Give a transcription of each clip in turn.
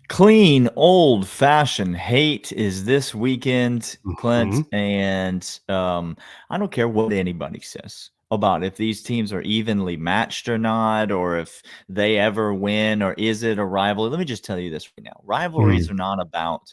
Clean, old-fashioned hate is this weekend, Clint, Mhm. and I don't care what anybody says about if these teams are evenly matched or not, or if they ever win, or is it a rivalry. Let me just tell you this right now. Rivalries Mm. are not about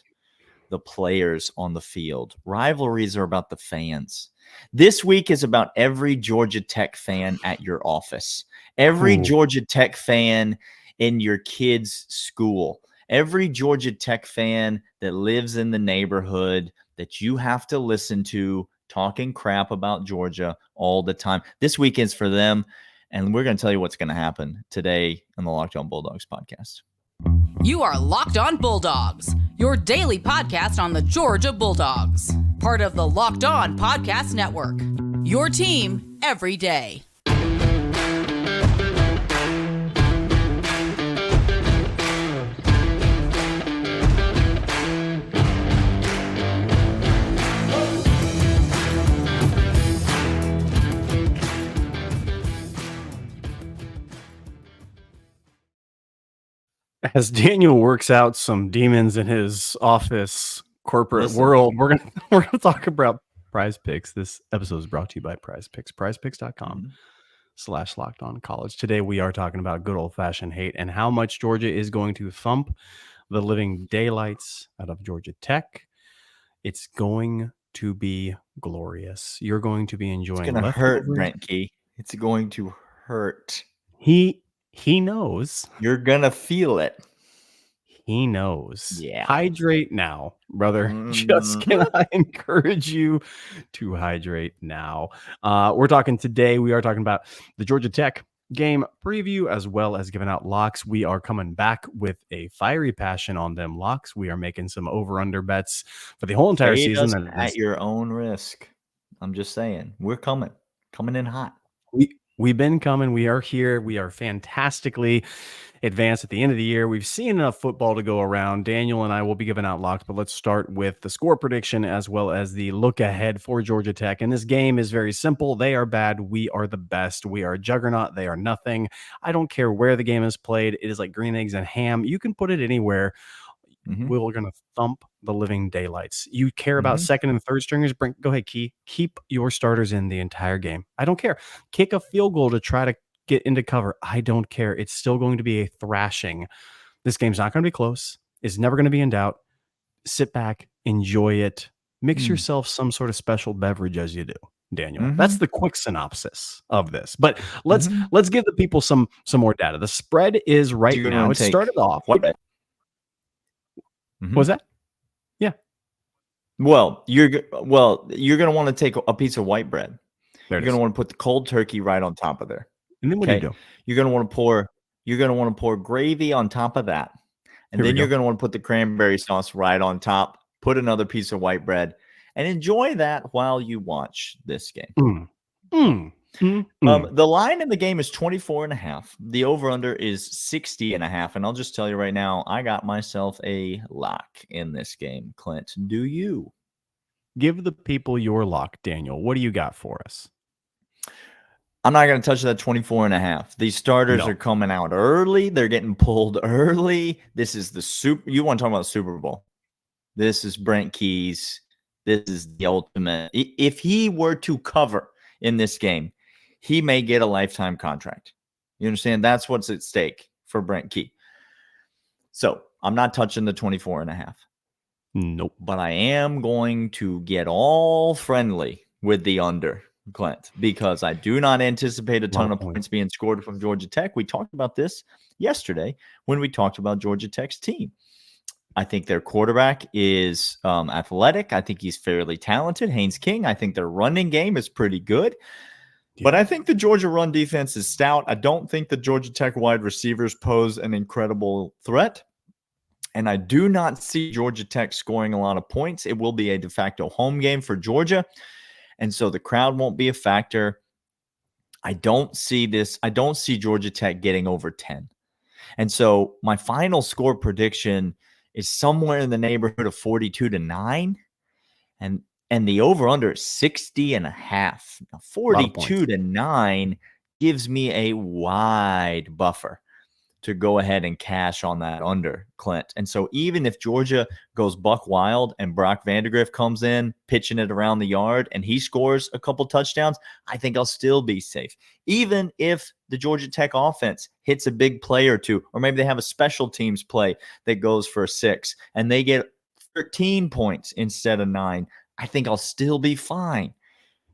the players on the field. Rivalries are about the fans. This week is about every Georgia Tech fan at your office, every Ooh. Georgia Tech fan in your kid's school, every Georgia Tech fan that lives in the neighborhood that you have to listen to talking crap about Georgia all the time. This weekend's for them. And we're going to tell you what's going to happen today on the Locked On Bulldogs podcast. You are Locked On Bulldogs, your daily podcast on the Georgia Bulldogs, part of the Locked On Podcast Network. Your team every day. As Daniel works out some demons in his office corporate Listen. world, we're gonna talk about Prize Picks. This episode is brought to you by Prize Picks. PrizePicks.com/locked on college. Today we are talking about good old-fashioned hate and how much Georgia is going to thump the living daylights out of Georgia Tech. It's going to be glorious. You're going to be enjoying It's going to hurt, leftovers. Brent Key. It's going to hurt. He knows. You're going to feel it. He knows. Yeah. Hydrate now, brother. Just can I encourage you to hydrate now? We are talking about the Georgia Tech game preview, as well as giving out locks. We are coming back with a fiery passion on them locks. We are making some over-under bets for the whole entire season. At your own risk. I'm just saying. We're coming in hot. We've been coming. We are here. We are fantastically advanced at the end of the year. We've seen enough football to go around. Daniel and I will be giving out locks, but let's start with the score prediction as well as the look ahead for Georgia Tech. And this game is very simple. They are bad. We are the best. We are a juggernaut. They are nothing. I don't care where the game is played. It is like green eggs and ham. You can put it anywhere. We're going to thump the living daylights. You care about second and third stringers? Brent, go ahead, Key. Keep your starters in the entire game. I don't care. Kick a field goal to try to get into cover. I don't care. It's still going to be a thrashing. This game's not going to be close. It's never going to be in doubt. Sit back, enjoy it. Mix yourself some sort of special beverage as you do, Daniel. That's the quick synopsis of this. But let's give the people some more data. The spread is right now. It started off. Was that? Yeah. Well, you're going to want to take a piece of white bread. You're going to want to put the cold turkey right on top of there. And then what do you do? You're going to want to pour gravy on top of that. And then you're going to want to put the cranberry sauce right on top, put another piece of white bread, and enjoy that while you watch this game. The line in the game is 24.5. The over-under is 60.5. And I'll just tell you right now, I got myself a lock in this game. Clint, do you? Give the people your lock, Daniel. What do you got for us? I'm not going to touch that 24.5. These starters are coming out early. They're getting pulled early. This is you want to talk about the Super Bowl. This is Brent Key's. This is the ultimate. If he were to cover in this game, he may get a lifetime contract. You understand? That's what's at stake for Brent Key. So I'm not touching the 24.5. Nope. But I am going to get all friendly with the under, Clint, because I do not anticipate a ton of points being scored from Georgia Tech. We talked about this yesterday when we talked about Georgia Tech's team. I think their quarterback is athletic. I think he's fairly talented. Haynes King. I think their running game is pretty good. Yeah. But I think the Georgia run defense is stout. I don't think the Georgia Tech wide receivers pose an incredible threat. And I do not see Georgia Tech scoring a lot of points. It will be a de facto home game for Georgia. And so the crowd won't be a factor. I don't see Georgia Tech getting over 10. And so my final score prediction is somewhere in the neighborhood of 42-9. And the over-under is 60.5. Now, 42-9 gives me a wide buffer to go ahead and cash on that under, Clint. And so even if Georgia goes buck wild and Brock Vandagriff comes in, pitching it around the yard, and he scores a couple touchdowns, I think I'll still be safe. Even if the Georgia Tech offense hits a big play or two, or maybe they have a special teams play that goes for a 6, and they get 13 points instead of 9, I think I'll still be fine.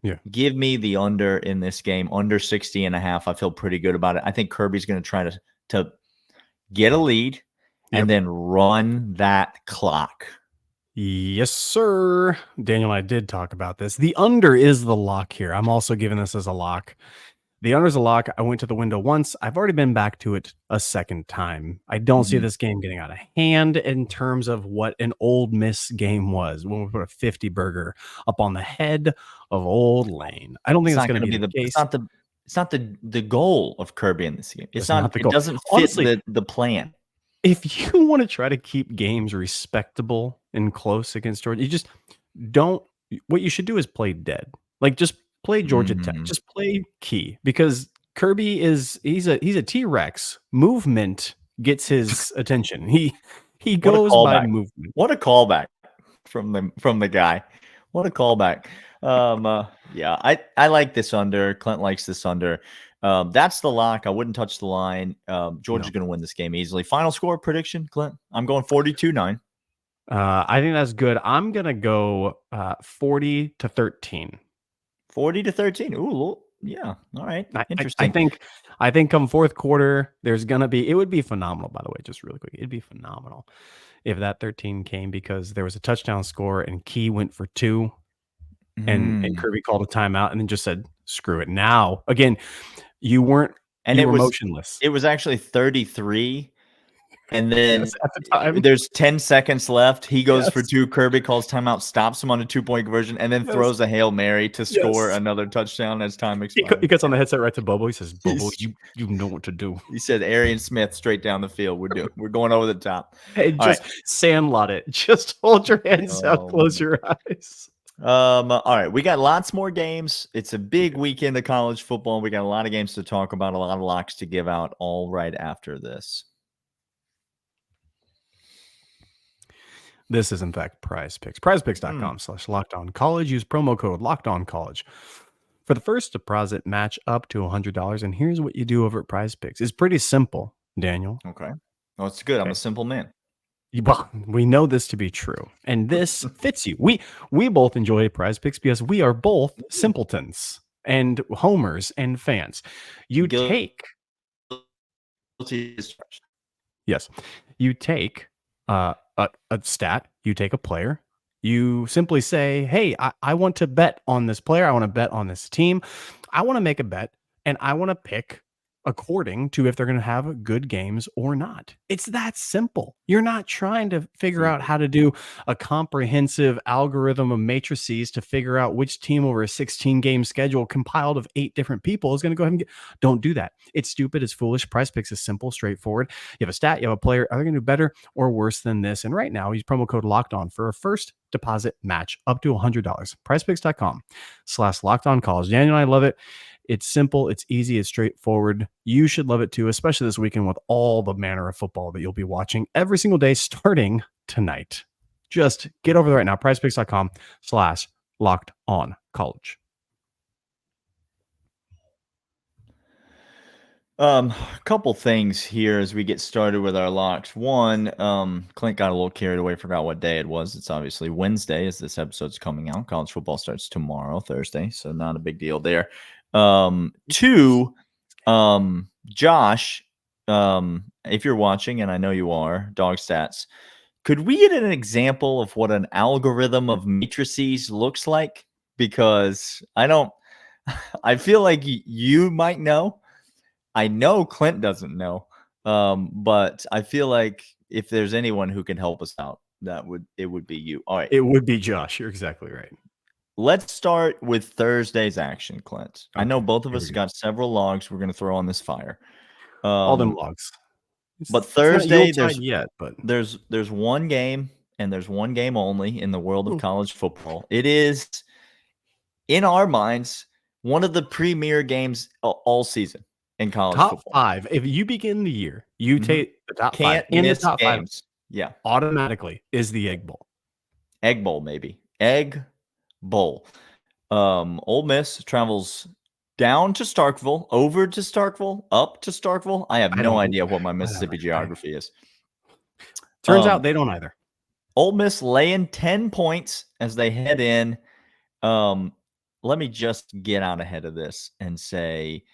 Yeah. Give me the under in this game, under 60.5. I feel pretty good about it. I think Kirby's going to try to get a lead and then run that clock. Yes, sir. Daniel and I did talk about this. The under is the lock here. I'm also giving this as a lock. The under is a lock. I went to the window once. I've already been back to it a second time. I don't see this game getting out of hand in terms of what an Ole Miss game was when we put a 50 burger up on the head of Old Lane. I don't think that's going to be the case. It's not the goal of Kirby in this game. It's not the goal. It doesn't fit honestly, the plan. If you want to try to keep games respectable and close against Georgia, you just don't. What you should do is play dead. Like just play Georgia Tech. Just play key, because Kirby he's a T-Rex. Movement gets his attention. He goes by movement. What a callback from the guy. What a callback. Yeah, I like this under. Clint likes this under. That's the lock. I wouldn't touch the line. Georgia's going to win this game easily. Final score prediction, Clint? I'm going 42-9. I think that's good. I'm going to go 40-13. 40-13. Ooh, yeah. All right. Interesting. I think come fourth quarter, there's going to be, it would be phenomenal, by the way, just really quick. It'd be phenomenal if that 13 came because there was a touchdown score and Key went for 2 and Kirby called a timeout and then just said, screw it. Now, again, you were motionless. It was actually 33. And then there's 10 seconds left. He goes for 2. Kirby calls timeout, stops him on a 2-point conversion, and then throws a Hail Mary to score another touchdown as time expires. He gets on the headset right to Bobo. He says, Bobo, you know what to do. He said, Arian Smith straight down the field. We're going over the top. Hey, just sandlot it. Just hold your hands out, close your eyes. All right, we got lots more games. It's a big weekend of college football. We got a lot of games to talk about, a lot of locks to give out all right after this. This is, in fact, Prize Picks. PrizePicks.com/LockedOnCollege. Use promo code LockedOnCollege for the first deposit match up to $100. And here's what you do over at Prize Picks. It's pretty simple, Daniel. Okay. Oh, it's good. Okay. I'm a simple man. Well, we know this to be true, and this fits you. We both enjoy Prize Picks because we are both simpletons and homers and fans. You take a stat, you take a player, you simply say, hey, I want to bet on this player, I want to bet on this team, I want to make a bet, and I want to pick according to if they're going to have good games or not. It's that simple. You're not trying to figure out how to do a comprehensive algorithm of matrices to figure out which team over a 16-game schedule compiled of 8 different people is going to go ahead and don't do that. It's stupid. It's foolish. Prize Picks is simple, straightforward. You have a stat, you have a player. Are they going to do better or worse than this? And right now, use promo code LOCKEDON for a first deposit match up to $100. PrizePicks.com/LockedOnCollege. Daniel and I love it. It's simple, it's easy, it's straightforward. You should love it too, especially this weekend with all the manner of football that you'll be watching every single day starting tonight. Just get over there right now, PrizePicks.com/LockedOnCollege. A couple things here as we get started with our locks. One, Clint got a little carried away, forgot what day it was. It's obviously Wednesday as this episode's coming out. College football starts tomorrow, Thursday, so not a big deal there. 2, Josh, if you're watching, and I know you are, Dog Stats, could we get an example of what an algorithm of matrices looks like? Because I feel like you might know. I know Clint doesn't know, but I feel like if there's anyone who can help us out, it would be you. All right. It would be Josh. You're exactly right. Let's start with Thursday's action, Clint. Okay, I know both of us got several logs we're going to throw on this fire. All them logs. But Thursday, there's one game, and there's one game only in the world of college football. It is, in our minds, one of the premier games all season. in college top football. 5. If you begin the year, you take the top Can't 5 in the miss top games. 5 Yeah. automatically is the Egg Bowl. Egg Bowl, maybe. Egg Bowl. Ole Miss travels down to Starkville, over to Starkville, up to Starkville. I have no idea what my Mississippi geography is. Turns out they don't either. Ole Miss laying 10 points as they head in. Let me just get out ahead of this and say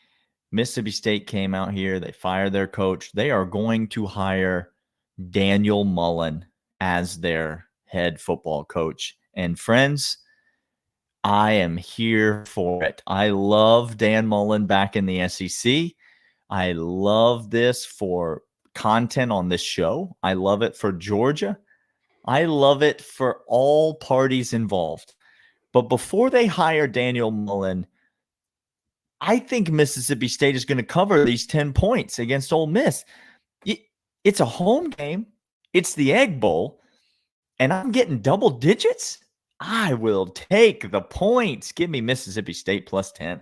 Mississippi State came out here. They fired their coach. They are going to hire Daniel Mullen as their head football coach. And friends, I am here for it. I love Dan Mullen back in the SEC. I love this for content on this show. I love it for Georgia. I love it for all parties involved. But before they hire Daniel Mullen, I think Mississippi State is going to cover these 10 points against Ole Miss. It's a home game. It's the Egg Bowl. And I'm getting double digits. I will take the points. Give me Mississippi State plus 10.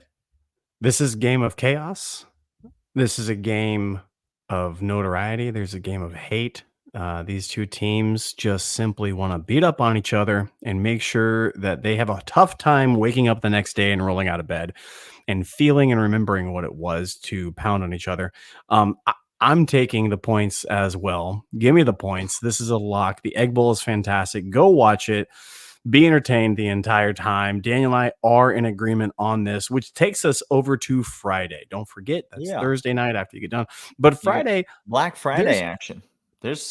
This is game of chaos. This is a game of notoriety. There's a game of hate. These two teams just simply want to beat up on each other and make sure that they have a tough time waking up the next day and rolling out of bed and feeling and remembering what it was to pound on each other. I'm taking the points as well. Give me the points. This is a lock. The Egg Bowl is fantastic. Go watch it. Be entertained the entire time. Daniel and I are in agreement on this, which takes us over to Friday. Don't forget, that's Thursday night after you get done. But Friday, Black Friday action. There's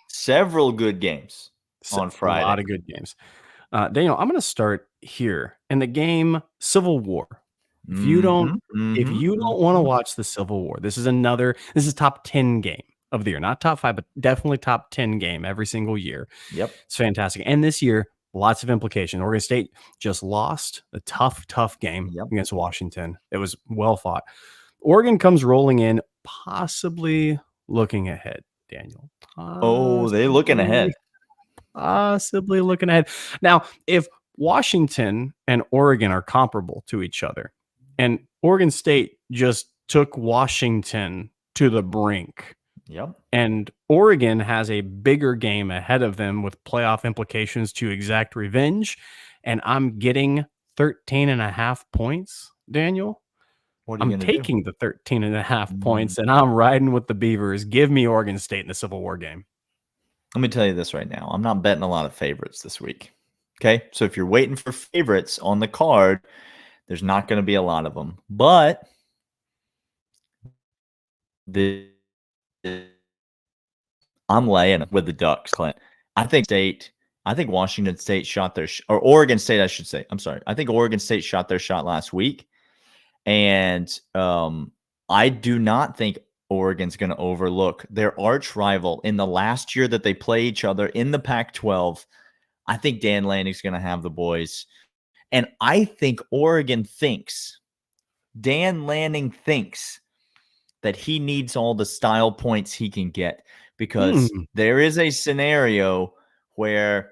several good games on Friday. A lot of good games. Daniel, I'm going to start here in the game Civil War. If you don't want to watch the Civil War, this is top 10 game of the year, not top 5, but definitely top 10 game every single year. Yep. It's fantastic. And this year, lots of implication. Oregon State just lost a tough game against Washington. It was well fought. Oregon comes rolling in, possibly looking ahead, Daniel. They're looking ahead. Possibly looking ahead. Now, if Washington and Oregon are comparable to each other, and Oregon State just took Washington to the brink, and Oregon has a bigger game ahead of them with playoff implications to exact revenge, and I'm getting 13.5 points, Daniel. I'm taking the 13.5 points, and I'm riding with the Beavers. Give me Oregon State in the Civil War game. Let me tell you this right now. I'm not betting a lot of favorites this week. Okay? So if you're waiting for favorites on the card, there's not going to be a lot of them. But I'm laying with the Ducks, Clint. I think Washington State shot their or Oregon State, I should say. I'm sorry. I think Oregon State shot their shot last week. And I do not think Oregon's going to overlook their arch rival in the last year that they play each other in the Pac-12. I think Dan Lanning's going to have the boys. And I think Dan Lanning thinks that he needs all the style points he can get, because there is a scenario where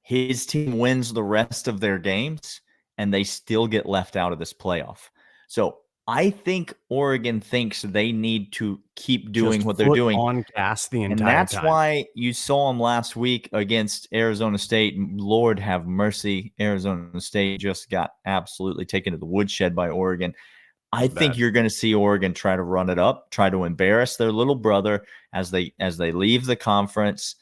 his team wins the rest of their games and they still get left out of this playoff. So I think Oregon thinks they need to keep doing what they're doing on gas the entire time. And that's why you saw them last week against Arizona State. Lord have mercy. Arizona State just got absolutely taken to the woodshed by Oregon. I think you're going to see Oregon try to run it up, try to embarrass their little brother as they leave the conference.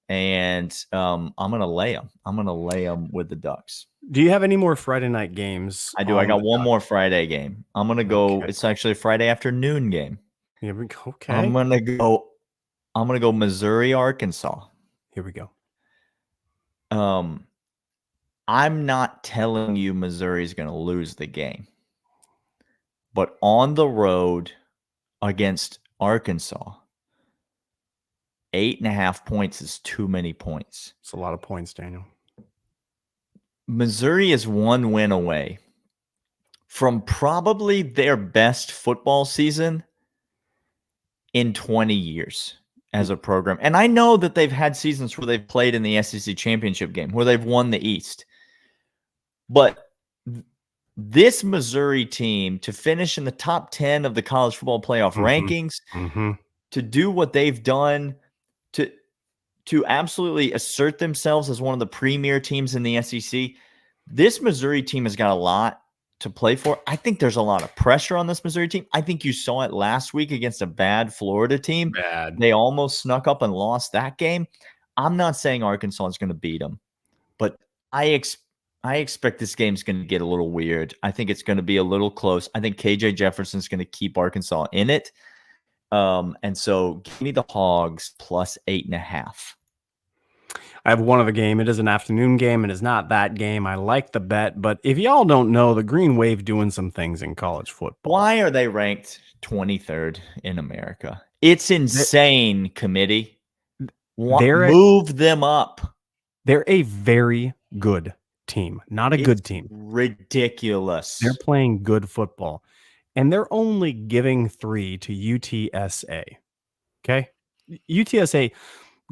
And I'm going to lay them. I'm going to lay them with the Ducks. Do you have any more Friday night games? I do. I got one more Friday game. I'm going to go. Okay. It's actually a Friday afternoon game. Here we go. Okay. I'm going to go Missouri, Arkansas. Here we go. I'm not telling you Missouri is going to lose the game. But on the road against Arkansas, 8.5 points is too many points. It's a lot of points, Daniel. Missouri is one win away from probably their best football season in 20 years as a program. And I know that they've had seasons where they've played in the SEC championship game, where they've won the East. But this Missouri team to finish in the top 10 of the college football playoff rankings, to do what they've done, to absolutely assert themselves as one of the premier teams in the SEC. This Missouri team has got a lot to play for. I think there's a lot of pressure on this Missouri team. I think you saw it last week against a bad Florida team. They almost snuck up and lost that game. I'm not saying Arkansas is going to beat them, but I expect this game's going to get a little weird. I think it's going to be a little close. I think KJ Jefferson's going to keep Arkansas in it. And so give me the Hogs plus 8.5. I have one other game. It is an afternoon game. It is not that game. I like the bet, but if y'all don't know, the Green Wave doing some things in college football. Why are they ranked 23rd in America? It's insane, committee. Move them up. They're a very good team, not a good team. Ridiculous. They're playing good football, and they're only giving 3 to UTSA. Okay? UTSA,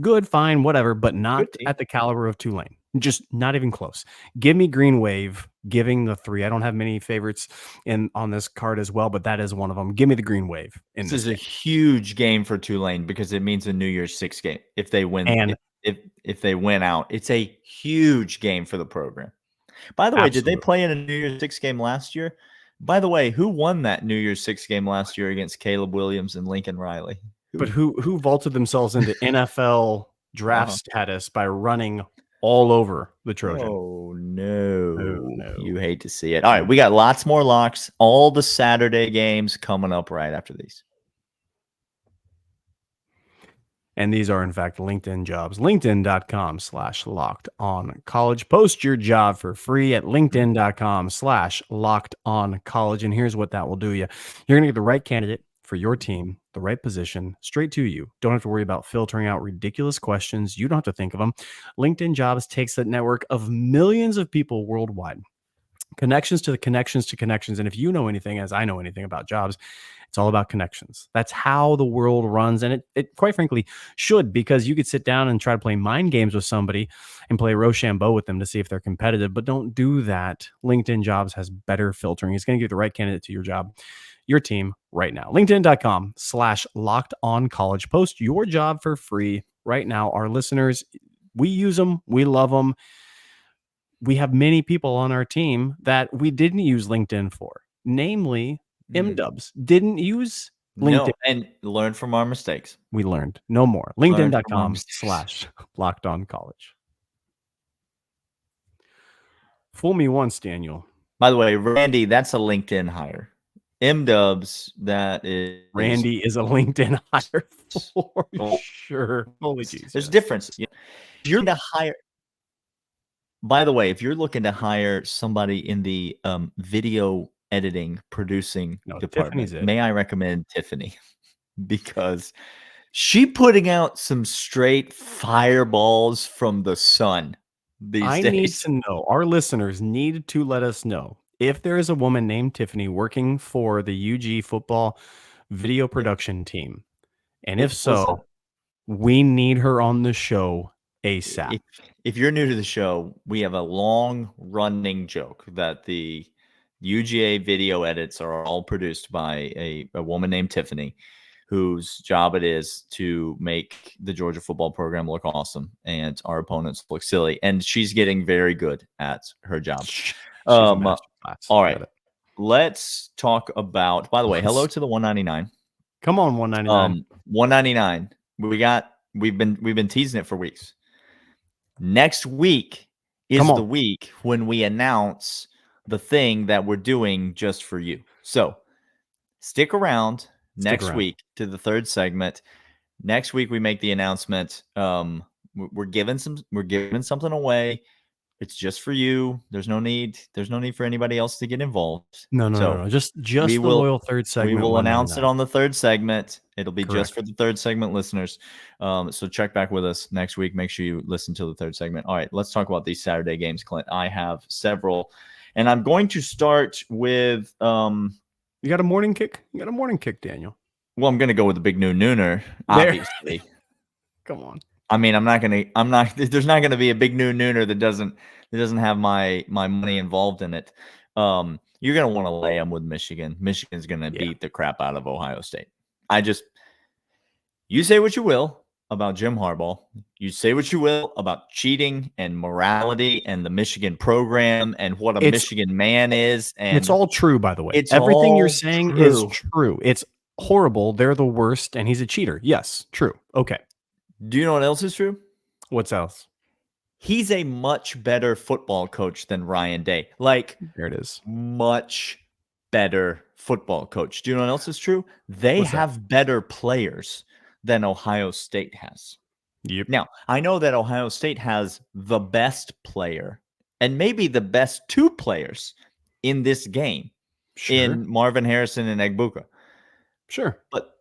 good, fine, whatever, but not at the caliber of Tulane. Just not even close. Give me Green Wave giving the 3. I don't have many favorites on this card as well, but that is one of them. Give me the Green Wave. This is a huge game for Tulane because it means a New Year's Six game. If they win, and if they win out, it's a huge game for the program. By the way, did they play in a New Year's Six game last year? By the way, who won that New Year's Six game last year against Caleb Williams and Lincoln Riley? But who vaulted themselves into NFL draft status by running all over the Trojan? Oh, no. You hate to see it. All right, we got lots more locks. All the Saturday games coming up right after these. And these are, in fact, LinkedIn jobs. LinkedIn.com/locked-on-college. Post your job for free at LinkedIn.com/locked-on-college. And here's what that will do you. You're going to get the right candidate for your team, the right position, straight to you. Don't have to worry about filtering out ridiculous questions. You don't have to think of them. LinkedIn Jobs takes that network of millions of people worldwide, connections to the connections to connections. And if you know anything, as I know anything about jobs, it's all about connections. That's how the world runs. And it quite frankly should, because you could sit down and try to play mind games with somebody and play Rochambeau with them to see if they're competitive, but don't do that. LinkedIn Jobs has better filtering. It's going to give the right candidate to your job, your team right now. LinkedIn.com/locked-on-college. Post your job for free right now. Our listeners, we use them. We love them. We have many people on our team that we didn't use LinkedIn for, namely M-dubs. Didn't use LinkedIn. No, and learn from our mistakes. We learned no more. LinkedIn.com/locked-on-college. Fool me once, Daniel. By the way, Randy, that's a LinkedIn hire. M-dubs, that is... Randy is a LinkedIn hire for sure. Holy Jesus. There's a difference. If you're to hire... By the way, if you're looking to hire somebody in the video editing, producing department, may I recommend Tiffany? Because she putting out some straight fireballs from the sun these days. I need to know. Our listeners need to let us know if there is a woman named Tiffany working for the UG football video production team. And if so, we need her on the show ASAP. If you're new to the show, we have a long running joke that the UGA video edits are all produced by a woman named Tiffany, whose job it is to make the Georgia football program look awesome and our opponents look silly. And she's getting very good at her job. All right. Let's talk about, by the way, hello to the 199. Come on, 199. 199. We've been teasing it for weeks. Next week is the week when we announce the thing that we're doing just for you. So stick around next week to the third segment. Next week we make the announcement. We're giving something away. It's just for you. There's no need for anybody else to get involved. No. Just the loyal third segment. We will announce it on the third segment. It'll be just for the third segment listeners. So check back with us next week. Make sure you listen to the third segment. All right, let's talk about these Saturday games, Clint. I have several. And I'm going to start with you got a morning kick? You got a morning kick, Daniel. Well, I'm gonna go with the big nooner, obviously. Come on. I mean, there's not gonna be a big nooner that doesn't have my money involved in it. You're going to want to lay them with Michigan. Michigan's going to beat the crap out of Ohio State. You say what you will about Jim Harbaugh. You say what you will about cheating and morality and the Michigan program and what a Michigan man is. And it's all true, by the way. It's everything you're all saying true. is true. It's horrible. They're the worst, and he's a cheater. Yes, true. Okay. Do you know what else is true? What's else? He's a much better football coach than Ryan Day. Like, there it is. Much better football coach. Do you know what else is true? They have better players than Ohio State has. Yep. Now, I know that Ohio State has the best player and maybe the best two players in this game in Marvin Harrison and Egbuka. Sure. But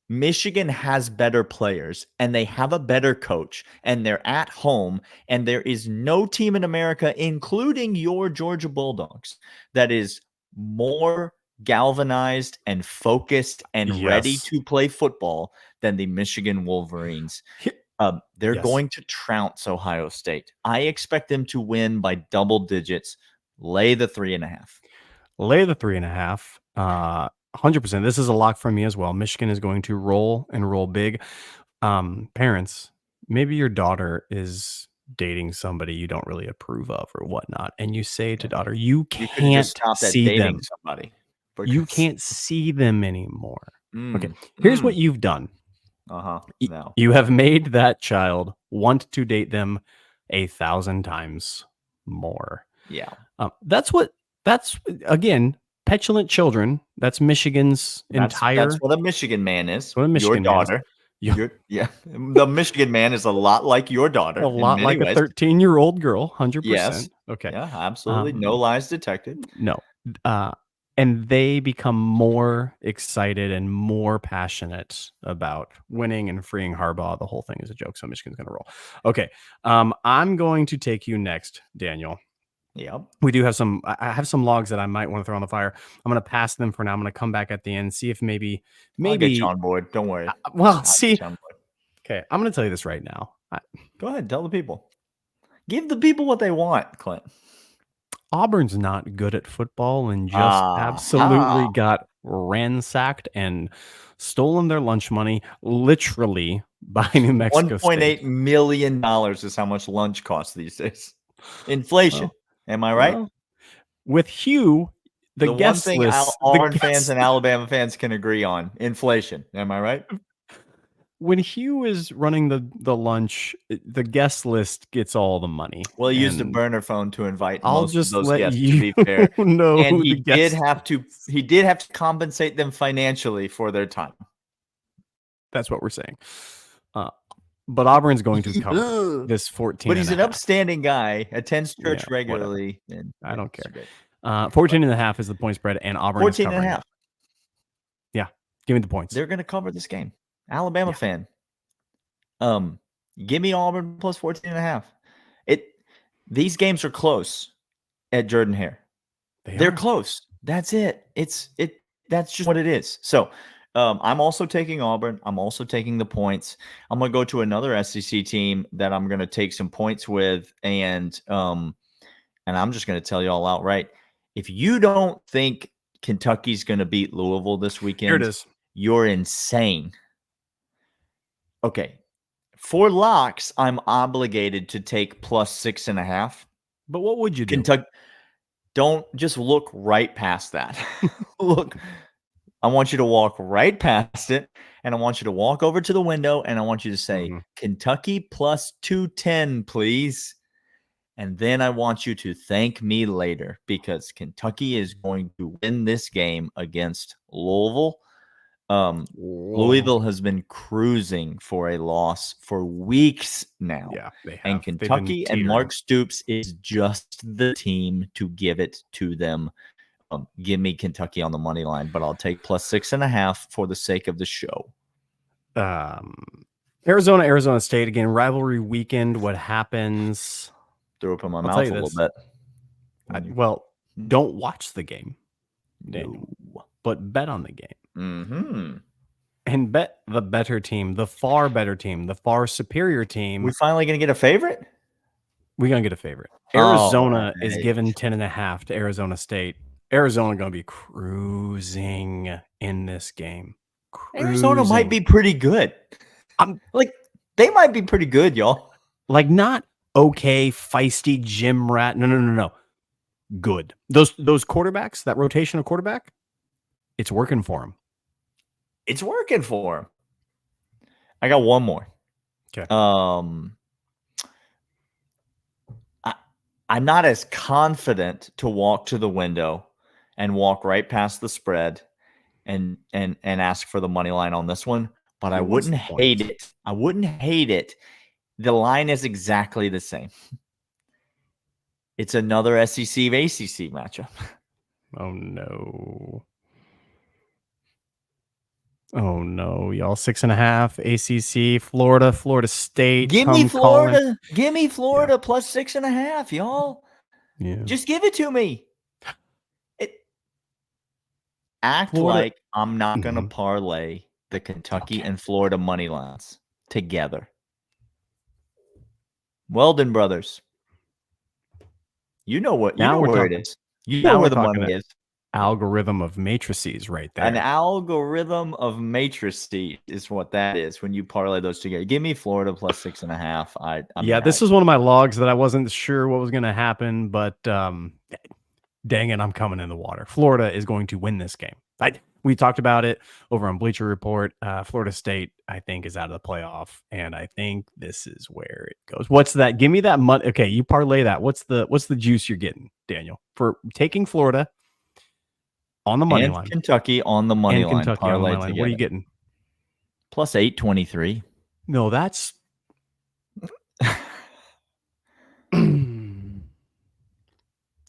Michigan has better players and they have a better coach and they're at home, and there is no team in America, including your Georgia Bulldogs, that is more galvanized and focused and ready to play football than the Michigan Wolverines. They're going to trounce Ohio State. I expect them to win by double digits. Lay the 3.5. Lay the 3.5. 100%. This is a lock for me as well. Michigan is going to roll and roll big. Parents, maybe your daughter is dating somebody you don't really approve of or whatnot, and you say to daughter, you can't see them. Somebody. You can't see them anymore. Okay. Here's what you've done. No. You have made that child want to date them 1,000 times more. Yeah. That's again, petulant children. That's Michigan's entire. That's what a Michigan man is. What a Michigan your daughter. The Michigan man is a lot like your daughter. A lot like a 13-year-old girl. 100%. Yes. Okay. Yeah, absolutely. No lies detected. No. And they become more excited and more passionate about winning and freeing Harbaugh. The whole thing is a joke, so Michigan's going to roll. Okay. I'm going to take you next, Daniel. Yep. We do have I have some logs that I might want to throw on the fire. I'm going to pass them for now. I'm going to come back at the end, see if maybe I'll get you on board. Don't worry. Okay. I'm going to tell you this right now. Go ahead. Tell the people. Give the people what they want, Clint. Auburn's not good at football and just absolutely got ransacked and stolen their lunch money, literally, by New Mexico State. $1.8 million is how much lunch costs these days. Inflation. Am I right? With Hugh, the guest one thing list, Auburn fans and Alabama fans can agree on: inflation. Am I right? When Hugh is running the lunch, the guest list gets all the money. Well, he used a burner phone to invite I'll most just of those let guests, you to be fair. know And he did have to compensate them financially for their time. That's what we're saying. But Auburn's going to cover this 14. But he's an upstanding guy, attends church regularly. And I don't care. 14.5 is the point spread, and Auburn 14.5. Yeah, give me the points. They're going to cover this game. Alabama fan. Give me Auburn plus 14.5. These games are close at Jordan-Hare. They're close. That's it. That's just what it is. So I'm also taking Auburn. I'm also taking the points. I'm going to go to another SEC team that I'm going to take some points with, and I'm just going to tell you all outright. If you don't think Kentucky's going to beat Louisville this weekend, here it is. You're insane. Okay. For locks, I'm obligated to take plus 6.5. But what would you do? Kentucky, don't just look right past that. Look, I want you to walk right past it, and I want you to walk over to the window, and I want you to say, Kentucky plus 210, please. And then I want you to thank me later, because Kentucky is going to win this game against Louisville. Louisville has been cruising for a loss for weeks now. Yeah, they have. And Kentucky and Mark Stoops is just the team to give it to them. Give me Kentucky on the money line, but I'll take plus 6.5 for the sake of the show. Arizona State again, rivalry weekend. What happens? Threw up in my mouth a little bit. Don't watch the game, Daniel, but bet on the game. And bet the better team, the far better team, the far superior team. We finally going to get a favorite? We're going to get a favorite. Oh, Arizona is right. given 10.5 to Arizona State. Arizona going to be cruising in this game. Arizona might be Cruising. pretty good. They might be pretty good, y'all. Like not okay, feisty gym rat. No. Good. Those quarterbacks, that rotation of quarterback, it's working for them. It's working for him. I got one more. Okay. I'm not as confident to walk to the window and walk right past the spread and ask for the money line on this one, but I wouldn't hate it. I wouldn't hate it. The line is exactly the same. It's another SEC ACC matchup. Oh no. Oh no, y'all 6.5 ACC, Florida State. Give me Florida. Give me Florida plus 6.5, y'all. Yeah. Just give it to me. Act Florida. like I'm not going to parlay the Kentucky and Florida money lines together. Weldon brothers. You know what? You know where it is. You know where the money is. Algorithm of matrices right there. An algorithm of matrices is what that is when you parlay those together. Give me Florida plus 6.5. This was one of my logs that I wasn't sure what was going to happen, but dang it, I'm coming in the water. Florida is going to win this game. We talked about it over on Bleacher Report. Florida State, I think, is out of the playoff, and I think this is where it goes. What's that? Give me that money. Okay, you parlay that. What's the juice you're getting, Daniel, for taking Florida on the money line? Kentucky on the money line. Kentucky on the money line. What are you getting? Plus 823. No, that's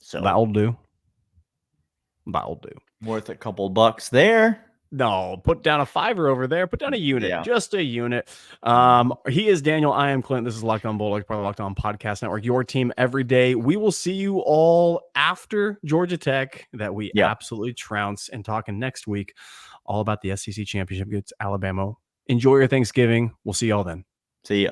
so that'll do. Worth a couple bucks there. No, put down a $5 over there. Put down a unit, just a unit. He is Daniel. I am Clint. This is Locked On Bulldogs, part of the Locked On Podcast Network. Your team every day. We will see you all after Georgia Tech that we absolutely trounce, and talking next week all about the SEC championship against Alabama. Enjoy your Thanksgiving. We'll see y'all then. See ya.